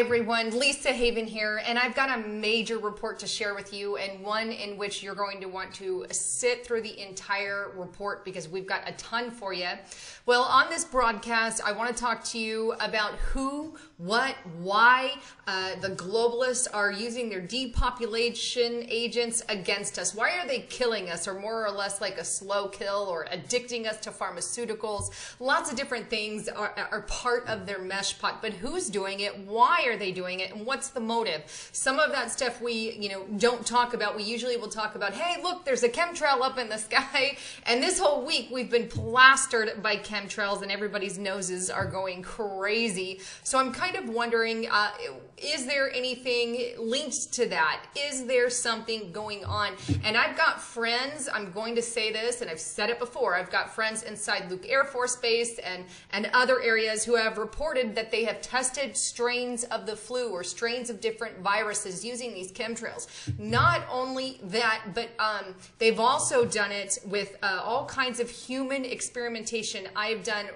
everyone, Lisa Haven here, and I've got a major report to share with you, and one in which you're going to want to sit through the entire report because we've got a ton for you. Well, on this broadcast, I want to talk to you about who, what, why the globalists are using their depopulation agents against us. Why are they killing us, or more or less like a slow kill, or addicting us to pharmaceuticals? Lots of different things are part of their mesh pot, but who's doing it? Why are they doing it? And what's the motive? Some of that stuff we, don't talk about. We usually will talk about, hey, look, there's a chemtrail up in the sky. And this whole week we've been plastered by chemtrails and everybody's noses are going crazy. So I'm kind of wondering, is there anything linked to that? Is there something going on? And I've got friends, I'm going to say this, and I've said it before, I've got friends inside Luke Air Force Base and other areas who have reported that they have tested strains of the flu or strains of different viruses using these chemtrails. Not only that, but they've also done it with all kinds of human experimentation. I've done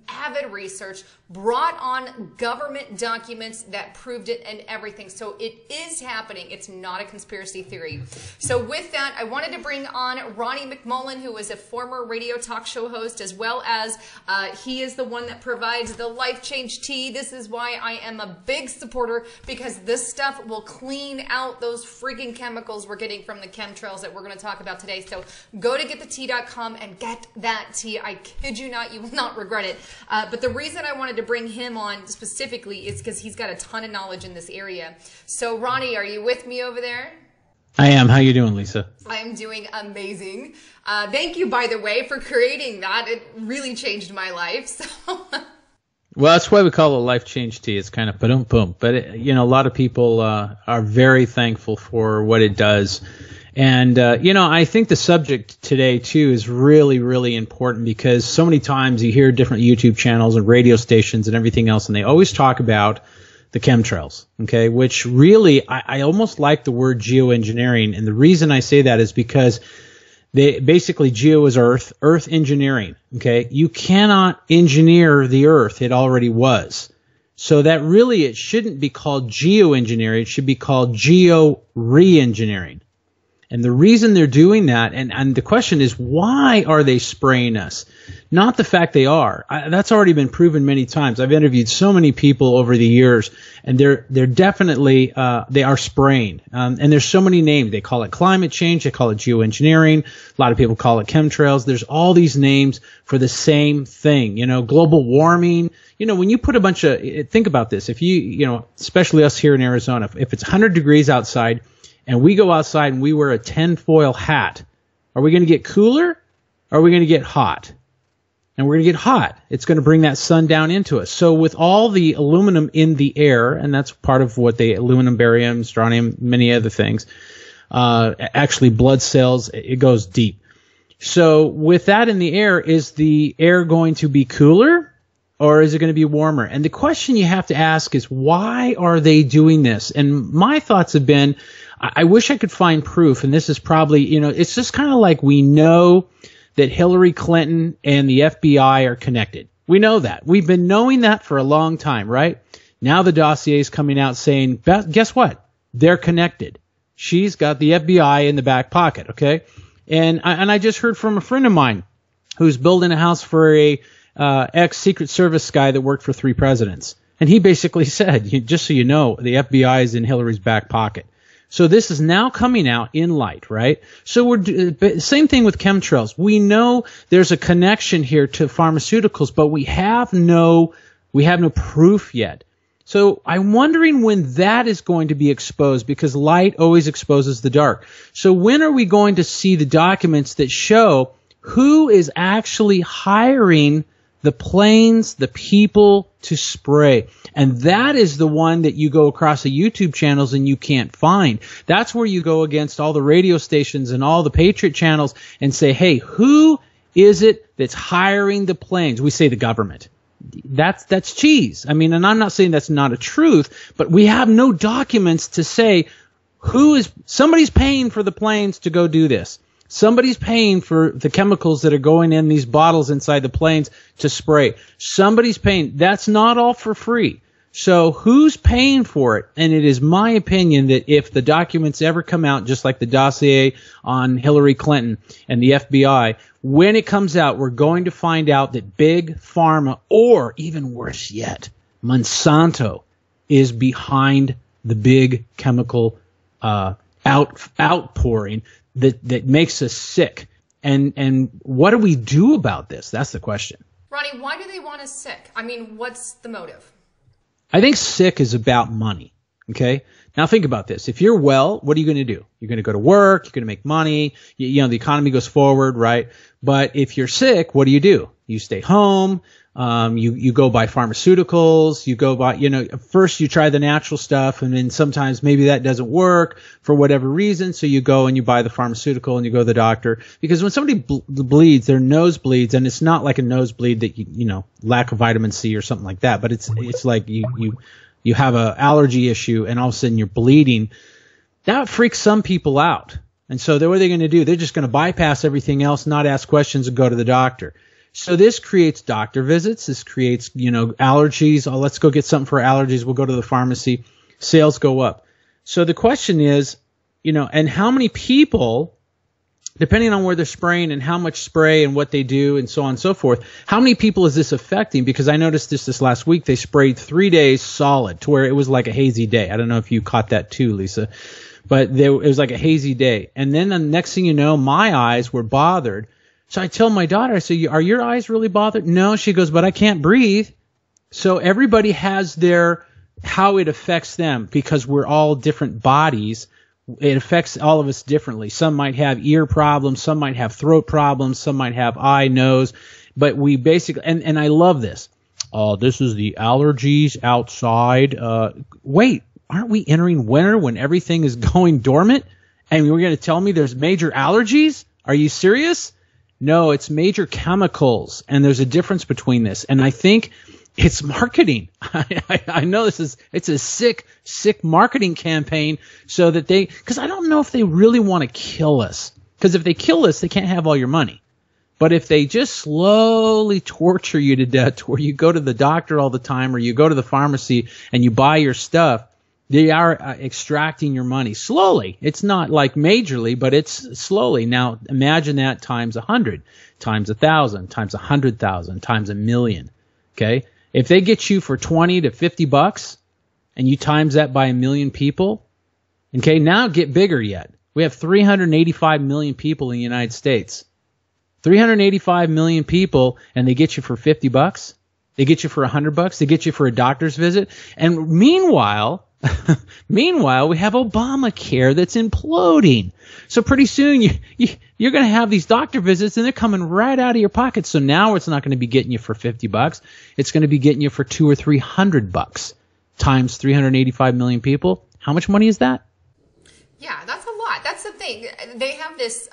avid research, brought on government documents that proved it and everything. So it is happening. It's not a conspiracy theory. So with that, I wanted to bring on Ronnie McMullen, who is a former radio talk show host, as well as he is the one that provides the Life Change tea. This is why I am a big supporter, because this stuff will clean out those freaking chemicals we're getting from the chemtrails that we're going to talk about today. So go to getthetea.com and get that tea. I kid you not, you will not regret it. But the reason I wanted to bring him on specifically is because he's got a ton of knowledge in this area. So Ronnie, are you with me over there? I am. How you doing, Lisa? I'm doing amazing. Thank you, by the way, for creating that. It really changed my life. So. Well, that's why we call it Life Change Tea. It's kind of ba-dum-bum. But, a lot of people are very thankful for what it does. And, I think the subject today, too, is really, really important because so many times you hear different YouTube channels and radio stations and everything else, and they always talk about the chemtrails, okay, which really I almost like the word geoengineering. And the reason I say that is because basically geo is earth engineering, okay? You cannot engineer the earth. It already was. So that really, it shouldn't be called geoengineering. It should be called geo-re-engineering. And the reason they're doing that, and the question is, why are they spraying us? Not the fact they are. That's already been proven many times. I've interviewed so many people over the years, and they're definitely, they are spraying. And there's so many names. They call it climate change. They call it geoengineering. A lot of people call it chemtrails. There's all these names for the same thing. Global warming. When you put a bunch of, think about this. If you, especially us here in Arizona, if it's 100 degrees outside, and we go outside and we wear a tinfoil hat, are we going to get cooler or are we going to get hot? And we're going to get hot. It's going to bring that sun down into us. So with all the aluminum in the air, and that's part of what aluminum, barium, strontium, many other things, actually blood cells, it goes deep. So with that in the air, is the air going to be cooler or is it going to be warmer? And the question you have to ask is, why are they doing this? And my thoughts have been, I wish I could find proof, and this is probably, it's just kind of like we know that Hillary Clinton and the FBI are connected. We know that. We've been knowing that for a long time, right? Now the dossier is coming out saying, guess what? They're connected. She's got the FBI in the back pocket, okay? And I just heard from a friend of mine who's building a house for a ex-Secret Service guy that worked for 3 presidents. And he basically said, just so you know, the FBI is in Hillary's back pocket. So this is now coming out in light, right? So same thing with chemtrails. We know there's a connection here to pharmaceuticals, but we have no proof yet. So I'm wondering when that is going to be exposed, because light always exposes the dark. So when are we going to see the documents that show who is actually hiring the planes, the people to spray? And that is the one that you go across the YouTube channels and you can't find. That's where you go against all the radio stations and all the Patriot channels and say, hey, who is it that's hiring the planes? We say the government. That's cheese. I mean, and I'm not saying that's not a truth, but we have no documents to say somebody's paying for the planes to go do this. Somebody's paying for the chemicals that are going in these bottles inside the planes to spray. Somebody's paying. That's not all for free. So who's paying for it? And it is my opinion that if the documents ever come out, just like the dossier on Hillary Clinton and the FBI, when it comes out, we're going to find out that Big Pharma, or even worse yet, Monsanto, is behind the big chemical outpouring that makes us sick. And what do we do about this? That's the question. Ronnie, why do they want us sick? I mean, what's the motive? I think sick is about money. Okay. Now think about this. If you're well, what are you going to do? You're going to go to work. You're going to make money. You know, the economy goes forward, right? But if you're sick, what do? You stay home. You go buy pharmaceuticals. You go buy, first you try the natural stuff, and then sometimes maybe that doesn't work for whatever reason. So you go and you buy the pharmaceutical and you go to the doctor. Because when somebody bleeds, their nose bleeds, and it's not like a nosebleed that lack of vitamin C or something like that. But it's like you have an allergy issue and all of a sudden you're bleeding. That freaks some people out. And so what are they going to do? They're just going to bypass everything else, not ask questions, and go to the doctor. So this creates doctor visits. This creates, allergies. Oh, let's go get something for allergies. We'll go to the pharmacy. Sales go up. So the question is, and how many people, depending on where they're spraying and how much spray and what they do and so on and so forth, how many people is this affecting? Because I noticed this last week, they sprayed 3 days solid to where it was like a hazy day. I don't know if you caught that too, Lisa, but it was like a hazy day. And then the next thing you know, my eyes were bothered. So I tell my daughter, I say, are your eyes really bothered? No. She goes, but I can't breathe. So everybody has how it affects them, because we're all different bodies. It affects all of us differently. Some might have ear problems. Some might have throat problems. Some might have eye, nose. But we basically, and I love this. Oh, this is the allergies outside. Wait, aren't we entering winter when everything is going dormant? And you're going to tell me there's major allergies? Are you serious? No, it's major chemicals, and there's a difference between this. And I think it's marketing. I know it's a sick marketing campaign so that because I don't know if they really want to kill us. Because if they kill us, they can't have all your money. But if they just slowly torture you to death to where you go to the doctor all the time, or you go to the pharmacy and you buy your stuff, they are extracting your money slowly. It's not like majorly, but it's slowly. Now imagine that times 100, times 1,000, times 100,000, times 1,000,000. Okay, if they get you for $20 to $50, and you times that by 1,000,000 people, okay, now get bigger yet. We have 385 million people in the United States. 385 million people, and they get you for $50. They get you for $100. They get you for a doctor's visit, and meanwhile, we have Obamacare that's imploding. So pretty soon you're going to have these doctor visits, and they're coming right out of your pocket. So now it's not going to be getting you for $50. It's going to be getting you for $200 or $300 times 385 million people. How much money is that? Yeah, that's a lot. That's the thing. They have this,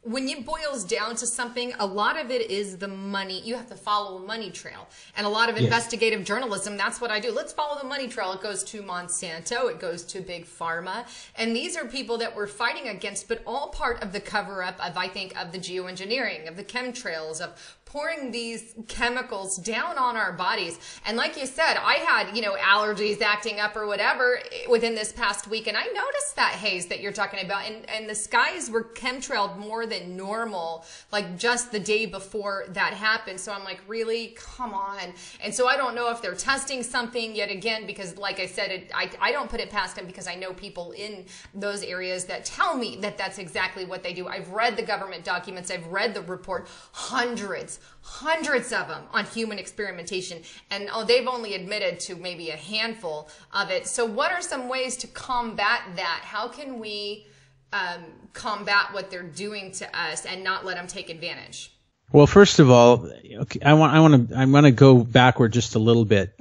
when it boils down to something, a lot of it is the money. You have to follow a money trail. And a lot of investigative journalism, that's what I do. Let's follow the money trail. It goes to Monsanto. It goes to Big Pharma. And these are people that we're fighting against, but all part of the cover-up of, I think, of the geoengineering, of the chemtrails, of pouring these chemicals down on our bodies. And like you said, I had, allergies acting up or whatever within this past week. And I noticed that haze that you're talking about. And the skies were chemtrailed more than normal, like just the day before that happened. So I'm like, really? Come on. And so I don't know if they're testing something yet again, because like I said, I don't put it past them, because I know people in those areas that tell me that that's exactly what they do. I've read the government documents. I've read the report, hundreds of them on human experimentation, and they've only admitted to maybe a handful of it. So what are some ways to combat that? How can we combat what they're doing to us and not let them take advantage? Well, first of all, I want to go backward just a little bit.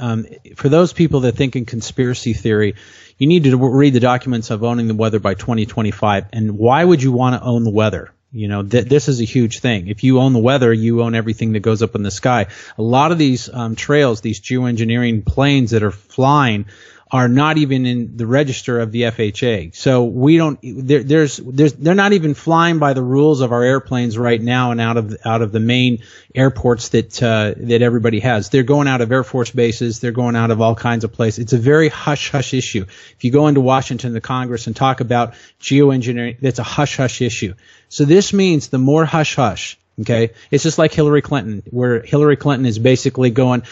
For those people that think in conspiracy theory, you need to read the documents of owning the weather by 2025. And why would you want to own the weather? This is a huge thing. If you own the weather, you own everything that goes up in the sky. A lot of these trails, these geoengineering planes that are flying, are not even in the register of the FHA. So we don't, they're not even flying by the rules of our airplanes right now and out of the main airports that everybody has. They're going out of Air Force bases. They're going out of all kinds of places. It's a very hush-hush issue. If you go into Washington, the Congress, and talk about geoengineering, that's a hush-hush issue. So this means the more hush-hush, okay, it's just like Hillary Clinton, where Hillary Clinton is basically going,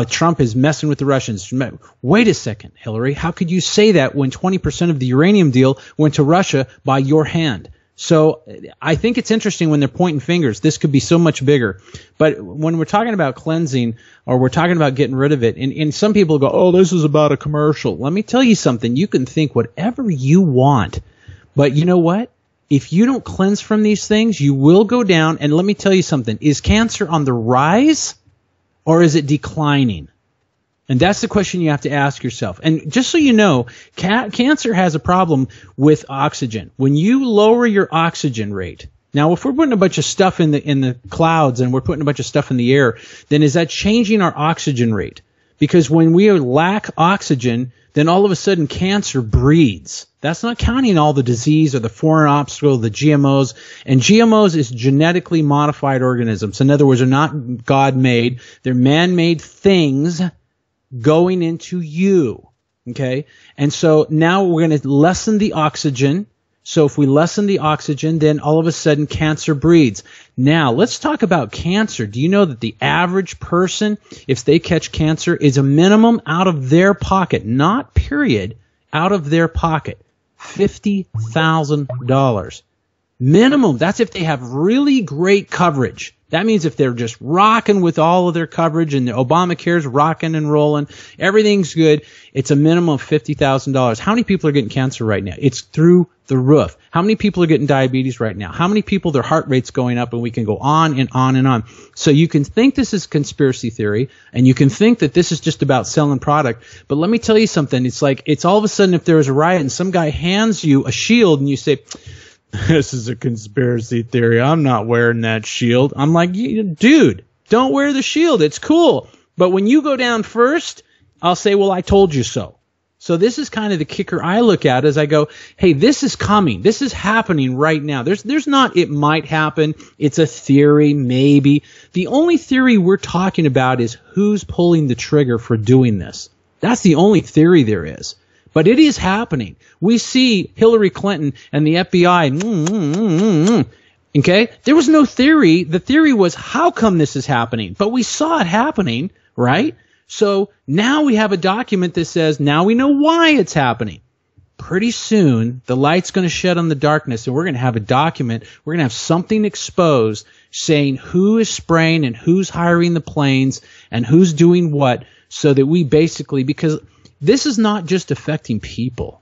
Trump is messing with the Russians. Wait a second, Hillary, how could you say that when 20% of the uranium deal went to Russia by your hand? So I think it's interesting when they're pointing fingers. This could be so much bigger. But when we're talking about cleansing, or we're talking about getting rid of it, and some people go, oh, this is about a commercial. Let me tell you something. You can think whatever you want. But you know what? If you don't cleanse from these things, you will go down. And let me tell you something. Is cancer on the rise, or is it declining? And that's the question you have to ask yourself. And just so you know, cancer has a problem with oxygen. When you lower your oxygen rate, now if we're putting a bunch of stuff in the clouds and we're putting a bunch of stuff in the air, then is that changing our oxygen rate? Because when we lack oxygen, then all of a sudden cancer breeds. That's not counting all the disease or the foreign obstacle, the GMOs. And GMOs is genetically modified organisms. In other words, they're not God-made. They're man-made things going into you, okay? And so now we're going to lessen the oxygen. So if we lessen the oxygen, then all of a sudden cancer breeds. Now, let's talk about cancer. Do you know that the average person, if they catch cancer, is a minimum out of their pocket, not period, out of their pocket, $50,000. Minimum. That's if they have really great coverage. That means if they're just rocking with all of their coverage and the Obamacare's rocking and rolling, everything's good, it's a minimum of $50,000. How many people are getting cancer right now? It's through the roof. How many people are getting diabetes right now? How many people their heart rate's going up? And we can go on and on and on. So you can think this is conspiracy theory, and you can think that this is just about selling product. But let me tell you something. It's like, it's all of a sudden if there was a riot and some guy hands you a shield and you say, this is a conspiracy theory. I'm not wearing that shield. I'm like, dude, don't wear the shield. It's cool. But when you go down first, I'll say, well, I told you so. So this is kind of the kicker I look at as I go, hey, this is coming. This is happening right now. There's not, it might happen. It's a theory, maybe. The only theory we're talking about is who's pulling the trigger for doing this. That's the only theory there is. But it is happening. We see Hillary Clinton and the FBI. Okay? There was no theory. The theory was, how come this is happening? But we saw it happening, right? So now we have a document that says, now we know why it's happening. Pretty soon, the light's going to shed on the darkness, and we're going to have a document. We're going to have something exposed saying who is spraying and who's hiring the planes and who's doing what, so that we basically, because this is not just affecting people.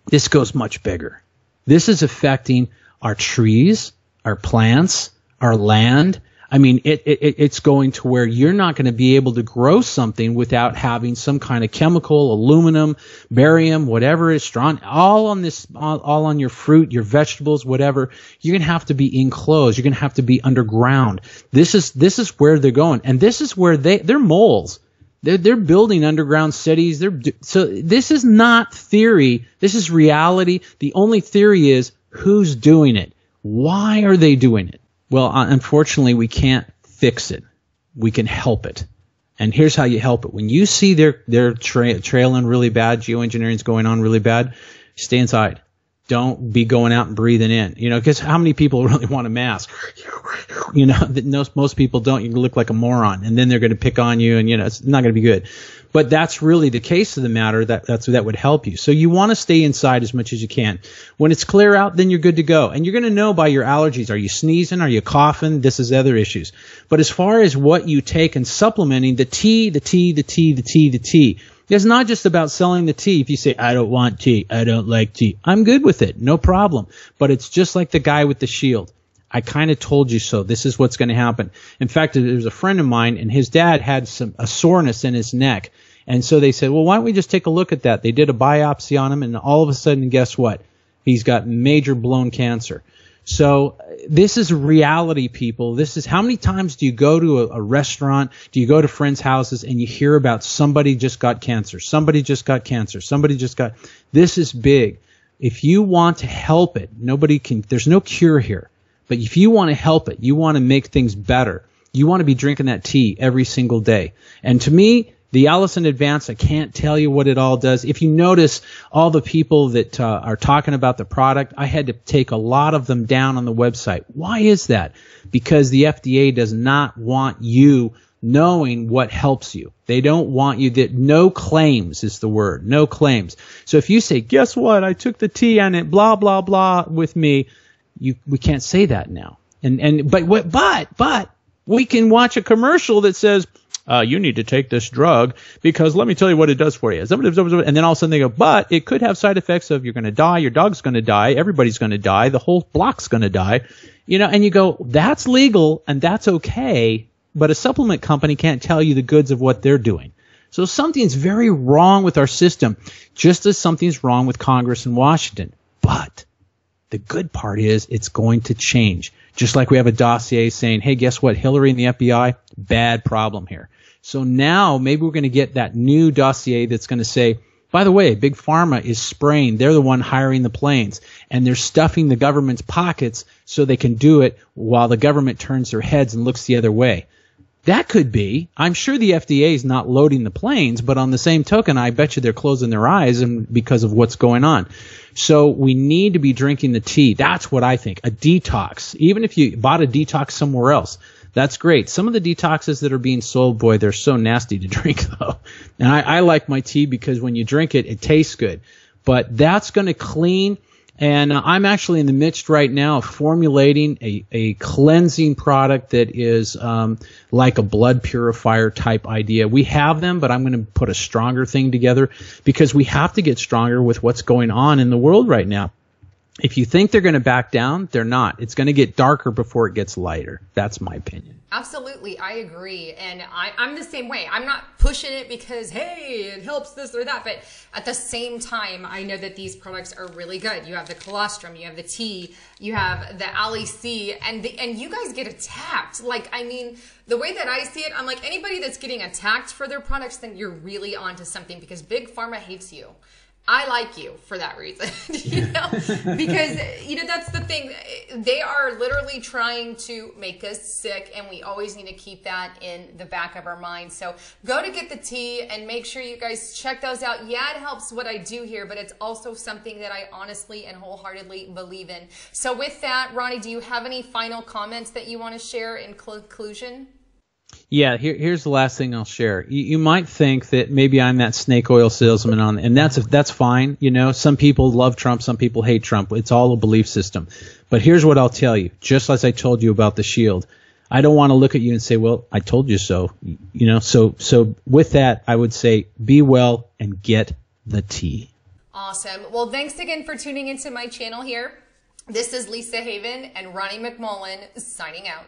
This goes much bigger. This is affecting our trees, our plants, our land. I mean, it's going to where you're not going to be able to grow something without having some kind of chemical, aluminum, barium, whatever is strong, all on your fruit, your vegetables, whatever. You're going to have to be enclosed. You're going to have to be underground. This is where they're going, and this is where they're moles. They're building underground cities. So this is not theory. This is reality. The only theory is who's doing it. Why are they doing it? Well, unfortunately, we can't fix it. We can help it. And here's how you help it. When you see they're trailing really bad, geoengineering's going on really bad, stay inside. Don't be going out and breathing in. Because how many people really want a mask? Most people don't. You look like a moron, and then they're going to pick on you, and it's not going to be good. But that's really the case of the matter. That would help you. So you want to stay inside as much as you can. When it's clear out, then you're good to go. And you're going to know by your allergies. Are you sneezing? Are you coughing? This is other issues. But as far as what you take and supplementing, the tea. It's not just about selling the tea. If you say, I don't want tea, I don't like tea, I'm good with it, no problem. But it's just like the guy with the shield. I kind of told you so. This is what's going to happen. In fact, there's a friend of mine, and his dad had a soreness in his neck. And so they said, well, why don't we just take a look at that? They did a biopsy on him, and all of a sudden, guess what? He's got major blown cancer. So this is reality, people. This is how many times do you go to a restaurant, do you go to friends' houses, and you hear about somebody just got cancer, somebody just got cancer, somebody just got. This is big. If you want to help it, nobody can. There's no cure here. But if you want to help it, you want to make things better. You want to be drinking that tea every single day. And to me, the Allison Advance, I can't tell you what it all does. If you notice all the people that are talking about the product, I had to take a lot of them down on the website. Why is that? Because the FDA does not want you knowing what helps you. They don't want you that no claims is the word, no claims. So if you say, guess what? I took the tea and it blah, blah, blah with me. We can't say that now. But we can watch a commercial that says, you need to take this drug because let me tell you what it does for you. And then all of a sudden they go, but it could have side effects of you're going to die, your dog's going to die, everybody's going to die, the whole block's going to die. And you go, that's legal and that's okay, but a supplement company can't tell you the goods of what they're doing. So something's very wrong with our system, just as something's wrong with Congress in Washington. But the good part is it's going to change. Just like we have a dossier saying, hey, guess what? Hillary and the FBI, bad problem here. So now maybe we're going to get that new dossier that's going to say, by the way, Big Pharma is spraying. They're the one hiring the planes. And they're stuffing the government's pockets so they can do it while the government turns their heads and looks the other way. That could be. I'm sure the FDA is not loading the planes, but on the same token, I bet you they're closing their eyes and because of what's going on. So we need to be drinking the tea. That's what I think. A detox. Even if you bought a detox somewhere else, that's great. Some of the detoxes that are being sold, boy, they're so nasty to drink, though. And I like my tea because when you drink it, it tastes good. But that's going to clean. And I'm actually in the midst right now of formulating a cleansing product that is like a blood purifier type idea. We have them, but I'm going to put a stronger thing together because we have to get stronger with what's going on in the world right now. If you think they're going to back down, they're not. It's going to get darker before it gets lighter. That's my opinion. Absolutely. I agree. And I'm the same way. I'm not pushing it because, hey, it helps this or that. But at the same time, I know that these products are really good. You have the colostrum, you have the tea, you have the Ali C, and you guys get attacked. Like, I mean, the way that I see it, I'm like, anybody that's getting attacked for their products, then you're really onto something because Big Pharma hates you. I like you for that reason, because, that's the thing. They are literally trying to make us sick, and we always need to keep that in the back of our mind. So go to get the tea and make sure you guys check those out. Yeah, it helps what I do here, but it's also something that I honestly and wholeheartedly believe in. So with that, Ronnie, do you have any final comments that you want to share in conclusion? Yeah, here's the last thing I'll share. You might think that maybe I'm that snake oil salesman and that's fine. Some people love Trump, some people hate Trump. It's all a belief system. But here's what I'll tell you, just as I told you about the shield. I don't want to look at you and say, well, I told you so. So with that, I would say be well and get the tea. Awesome. Well, thanks again for tuning into my channel here. This is Lisa Haven and Ronnie McMullen signing out.